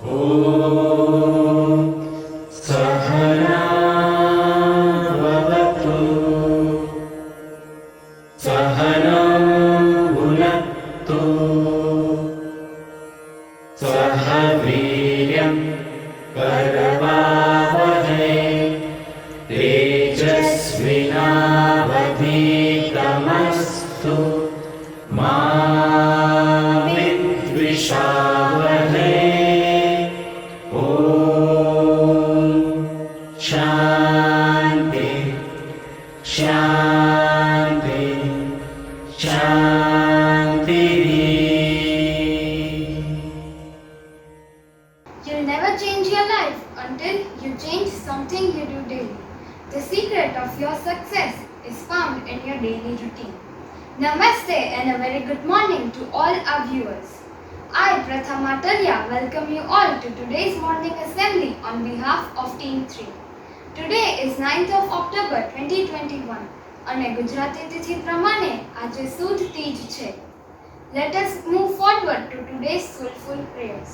ॐ सहना भवतु सहनौ भुनक्तु सह वीर्यं करवावहै तेजस्विनावधीतमस्तु मा विद्विषावहै। ॐ शान्ति शान्ति शान्तिः। You'll never change your life until you change something you do daily. The secret of your success is found in your daily routine. Namaste and a very good morning to all our viewers. I, Pratha Matarya, welcome you all to today's morning assembly on behalf of Team 3. Today is 9th of October 2021 અને ગુજરાતી તિથિ પ્રમાણે આજે સુદ તીજ છે. Let us move forward to today's soulful prayers.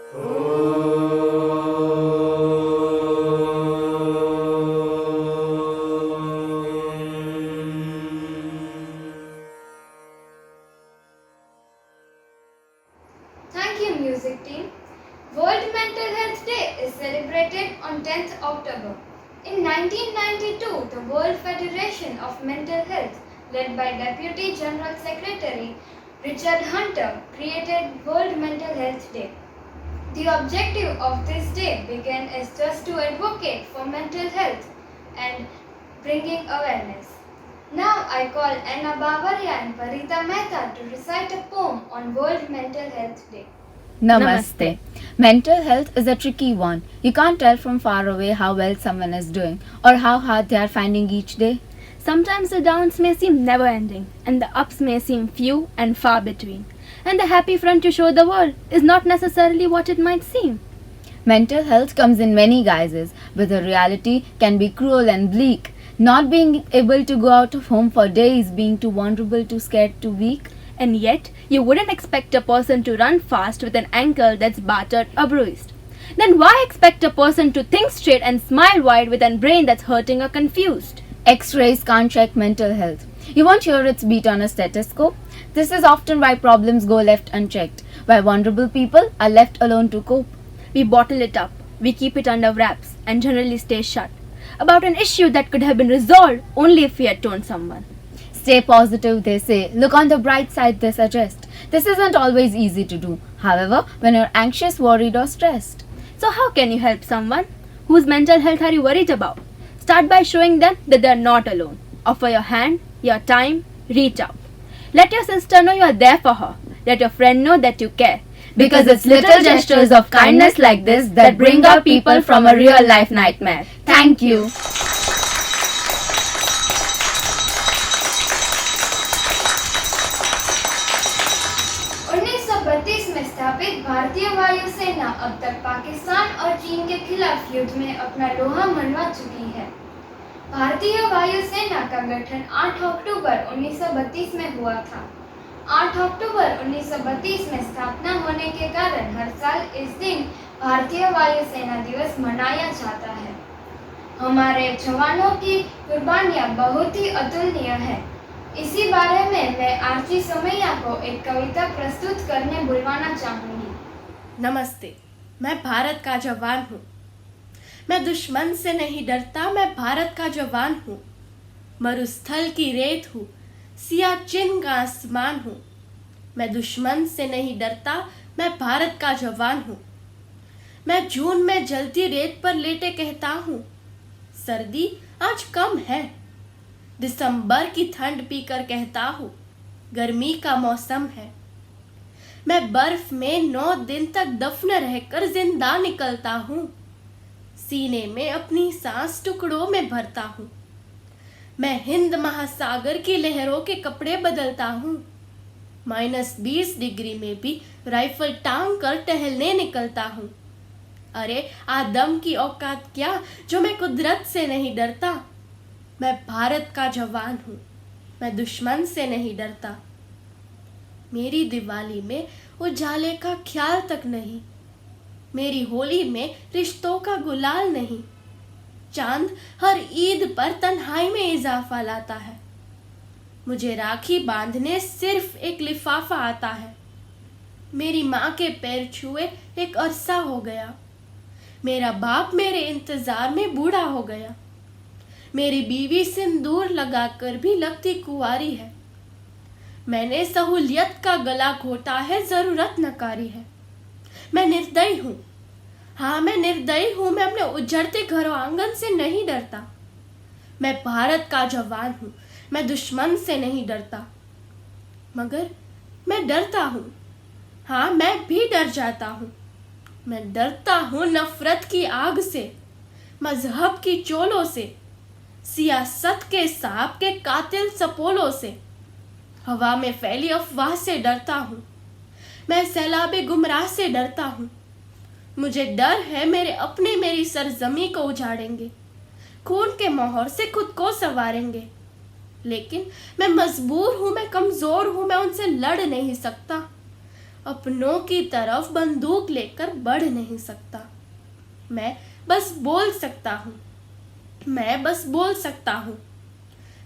Thank you, music team. World Mental Health Day is celebrated on 10th October. In 1992, the World Federation of Mental Health, led by Deputy General Secretary Richard Hunter, created World Mental Health Day. The objective of this day began as just to advocate for mental health and bringing awareness. Now I call Anna Bavaria and Parita Mehta to recite a poem on World Mental Health Day. Namaste. Mental health is a tricky one. You can't tell from far away how well someone is doing or how hard they are finding each day. Sometimes the downs may seem never ending, and the ups may seem few and far between. And the happy front you show the world is not necessarily what it might seem. Mental health comes in many guises, but the reality can be cruel and bleak. Not being able to go out of home for days, being too vulnerable, too scared, too weak. And yet, you wouldn't expect a person to run fast with an ankle that's battered or bruised. Then why expect a person to think straight and smile wide with a brain that's hurting or confused? X-rays can't check mental health. You won't hear its beat on a stethoscope. This is often why problems go left unchecked, why vulnerable people are left alone to cope. We bottle it up, we keep it under wraps, and generally stay shut about an issue that could have been resolved only if we had told someone. Stay positive, they say. Look on the bright side, they suggest. This isn't always easy to do, however, when you're anxious, worried, or stressed. So how can you help someone? Whose mental health are you worried about? Start by showing them that they are not alone. Offer your hand, your time, reach out. Let your sister know you are there for her. Let your friend know that you care. Because it's little gestures of kindness like this that bring out people from a real life nightmare. Thank you. में स्थापित भारतीय वायुसेना अब तक पाकिस्तान और चीन के खिलाफ युद्ध में अपना लोहा मनवा चुकी है। भारतीय वायुसेना का गठन 8 अक्टूबर 1932 में हुआ था। 8 अक्टूबर 1932 में स्थापना होने के कारण हर साल इस दिन भारतीय वायुसेना दिवस मनाया जाता है। हमारे जवानों की कुर्बानियां बहुत ही अतुलनीय है। इसी बारे में मैं आरती समैया को एक कविता प्रस्तुत करने बुलवाना चाहूंगी। नमस्ते, मैं भारत का जवान हूँ। मैं दुश्मन से नहीं डरता, मैं भारत का जवान हूँ। मरुस्थल की रेत हूँ, सियाचिन का आसमान हूँ। मैं दुश्मन से नहीं डरता, मैं भारत का जवान हूँ। मैं जून में जलती रेत पर लेटे कहता हूँ, सर्दी आज कम है। दिसंबर की ठंड पीकर कहता हूँ, गर्मी का मौसम है। मैं बर्फ में 9 दिन तक दफन रहकर जिंदा निकलता हूँ। सीने में अपनी सांस टुकड़ों में भरता हूँ। मैं हिंद महासागर की लहरों के कपड़े बदलता हूँ। -20 डिग्री में भी राइफल टांग कर टहलने निकलता हूँ। अरे आदम की औकात क्या जो मैं कुदरत से नहीं डरता। मैं भारत का जवान हूँ, मैं दुश्मन से नहीं डरता। मेरी दिवाली में उजाले का ख्याल तक नहीं। मेरी होली में रिश्तों का गुलाल नहीं। चांद हर ईद पर तन्हाई में इजाफा लाता है। मुझे राखी बांधने सिर्फ एक लिफाफा आता है। मेरी माँ के पैर छुए एक अरसा हो गया। मेरा बाप मेरे इंतजार में बूढ़ा हो गया। मेरी बीवी सिंदूर लगाकर भी लगती कुंवारी है। मैंने सहूलियत का गला घोटा है, जरूरत नकारी है। मैं निर्दयी हूँ, हाँ मैं निर्दयी हूँ। मैं अपने उजड़ते घरों आंगन से नहीं डरता। मैं भारत का जवान हूँ, मैं दुश्मन से नहीं डरता। मगर मैं डरता हूँ, हाँ मैं भी डर जाता हूँ। मैं डरता हूँ नफरत की आग से, मजहब की चोलों से, सियासत के सांप के कातिल सपोलों से। हवा में फैली अफवाह से डरता हूँ। मैं सैलाबे गुमराह से डरता हूँ। मुझे डर है मेरे अपने मेरी सरजमी को उजाड़ेंगे, खून के मोहर से खुद को संवारेंगे। लेकिन मैं मजबूर हूँ, मैं कमजोर हूँ, मैं उनसे लड़ नहीं सकता। अपनों की तरफ बंदूक लेकर बढ़ नहीं सकता। मैं बस बोल सकता हूँ, मैं बस बोल सकता हूँ।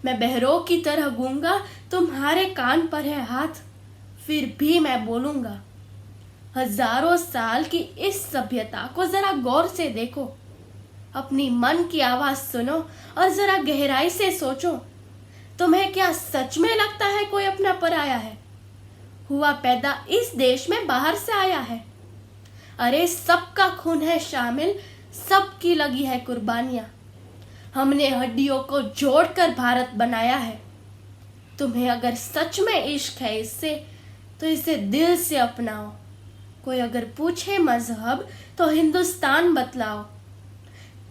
मैं बहरों की तरह गूंगा, तुम्हारे कान पर है हाथ, फिर भी मैं बोलूँगा। हजारों साल की इस सभ्यता को जरा गौर से देखो, अपनी मन की आवाज सुनो और जरा गहराई से सोचो। तुम्हें क्या सच में लगता है कोई अपना पराया है? हुआ पैदा इस देश में बाहर से आया है। अरे सबका खून है शामिल, सबकी लगी है कुर्बानियां। हमने हड्डियों को जोड़कर भारत बनाया है। तुम्हें अगर सच में इश्क है इससे, तो इसे दिल से अपनाओ। कोई अगर पूछे मजहब, तो हिंदुस्तान बतलाओ।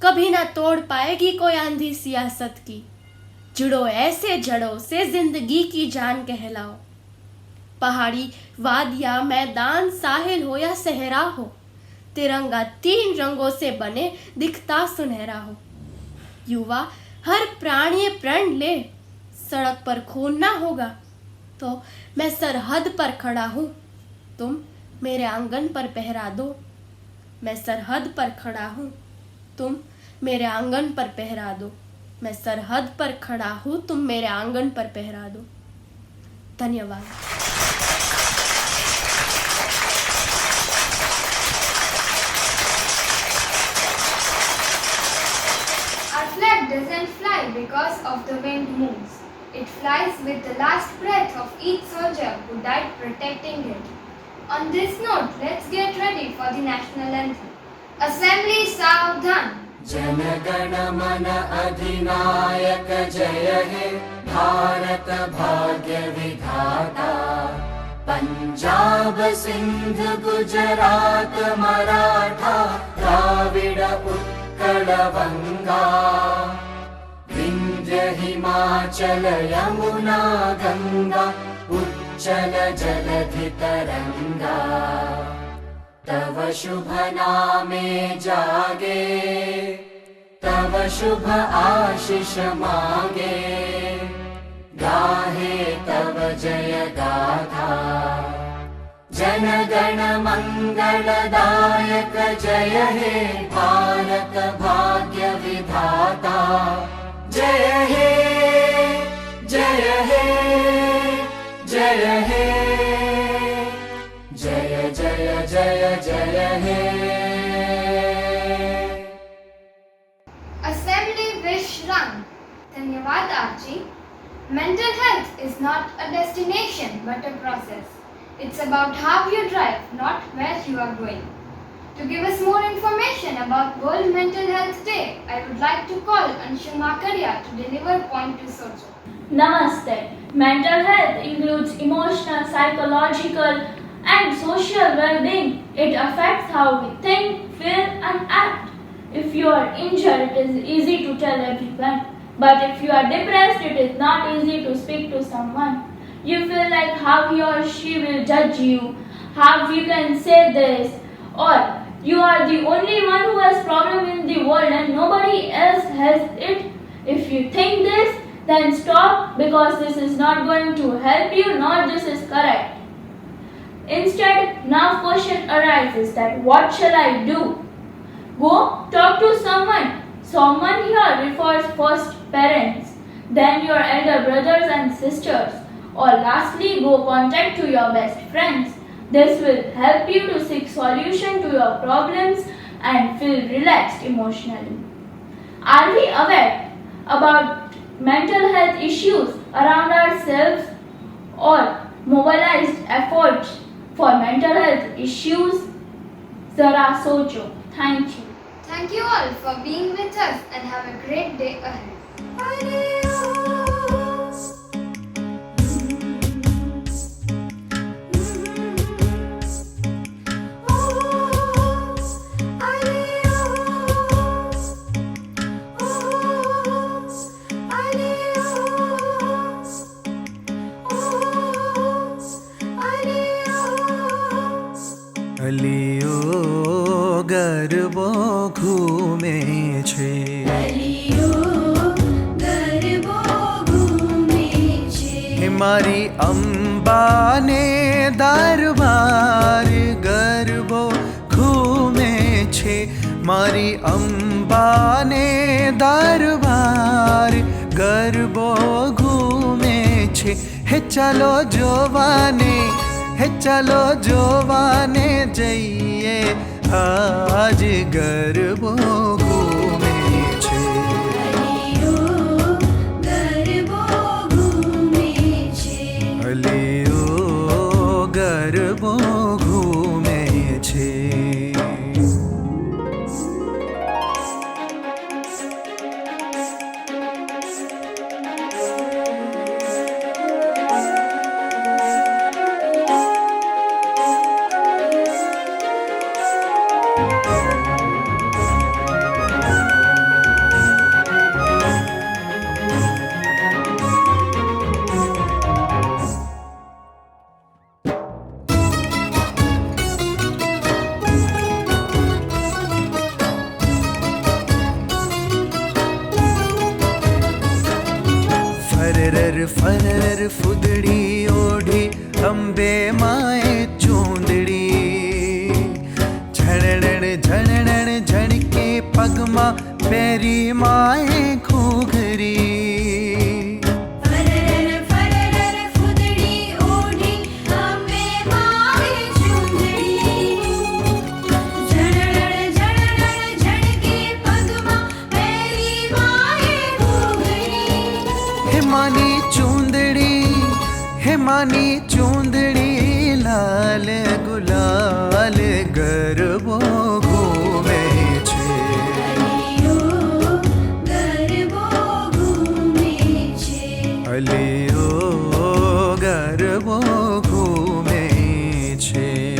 कभी ना तोड़ पाएगी कोई आंधी सियासत की। जुड़ो ऐसे जड़ों से, जिंदगी की जान कहलाओ। पहाड़ी, वादिया, मैदान, साहिल हो या सहरा हो, तिरंगा 3 रंगों से बने, दिखता सुनहरा हो। युवा, हर प्राणी प्रण ले, सड़क पर खून ना होगा तो मैं सरहद पर खड़ा हूँ, तुम मेरे आंगन पर पहरा दो। मैं सरहद पर खड़ा हूँ, तुम मेरे आंगन पर पहरा दो। मैं सरहद पर खड़ा हूँ, तुम मेरे आंगन पर पहरा दो। धन्यवाद। Our flag doesn't fly because of the wind moves. It flies with the last breath of each soldier who died protecting it. On this note, let's get ready for the national anthem. Assembly Savdhan. जनगण मन अधिनायक जय हे भारत भाग्य विधाता। पंजाब सिंध गुजरात मराठा द्राविड उत्कल बंगा। विंध्य हिमाचल यमुना गंगा उच्चल जलधि तरंगा। तव शुभ नामे जागे, तव शुभ आशीष मागे। गाहे तव जय गाथा, जन गण मंगलदायक जय हे भारत भाग्य विधाता। जय हे जय हे जय हे, जय जय जय जय हे। Assembly Wish Run. Dhanyavad Archie. Mental health is not a destination but a process. It's about how you drive, not where you are going. To give us more information about World Mental Health Day, I would like to call Anshu Makaria to deliver point to Socho. Namaste. Mental health includes emotional, psychological and social well-being. It affects how we think, feel and act. If you are injured, it is easy to tell everyone. But if you are depressed, it is not easy to speak to someone. You feel like how he or she will judge you, how you can say this, or you are the only one who has problem in the world and nobody else has it. If you think this, then stop, because this is not going to help you, nor this is correct. Instead, now question arises that what shall I do? Go talk to someone. Someone here refers first parents, then your elder brothers and sisters, or lastly go contact to your best friends. This will help you to seek solution to your problems and feel relaxed emotionally. Are we aware about mental health issues around ourselves or mobilized efforts for mental health issues? Zara socho. Thank you. Thank you all for being with us and have a great day ahead. अलियो गरबो घूमे छे, मारी अम्बा અંબાને દરબાર ગરબો ઘૂમે છે મારી અંબાને દરબાર ગરબો ઘૂમે છે હે ચાલો જોવાને જઈએ આજ ગરબો ઘૂમે છે અલિયો ગરબો ઘૂમે છે ફરર ફૂદડી ઓઢી અંબે માએ ચૂંદડી ઝણણ ઝણકે પગમાં પહેરી માએ ઘૂઘરી માની ચૂંદડી લાલ ગુલાલ ગરબો ઘૂમે છે અલિયો ગરબો ઘૂમે છે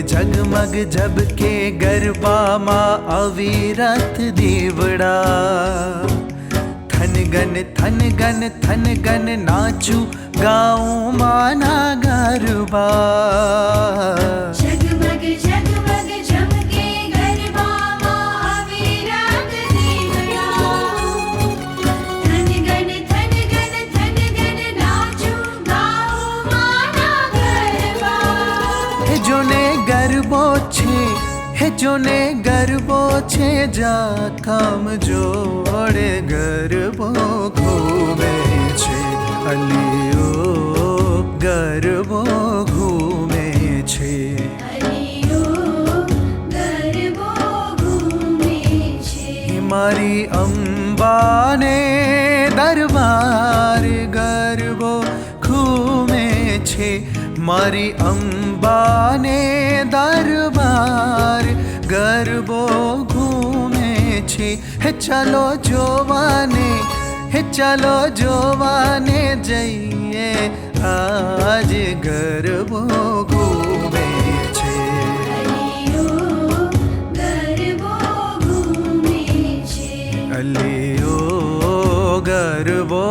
ઝગમગ ઝબકે ગરબામાં અવિરત દીવડા થન ગન નાચું ગાઉં માના ગરબા જગમગ જગમગ ઝબકે ગરબામાં અવિરત દીવડા થન ગન નાચું ગાઉં માના ગરબા હે જોને ગરબો છે જાખમ જોડે ગરબો ઘૂમે છે અલિયો ગરબો ઘૂમે છે મારી અંબાને દરબાર ગરબો ઘૂમે છે મારી અંબાને દરબાર ગરબો ઘૂમે છે હે ચાલો જોવાને જઈએ આજ ગરબો ઘૂમે છે અલિયો ગરબો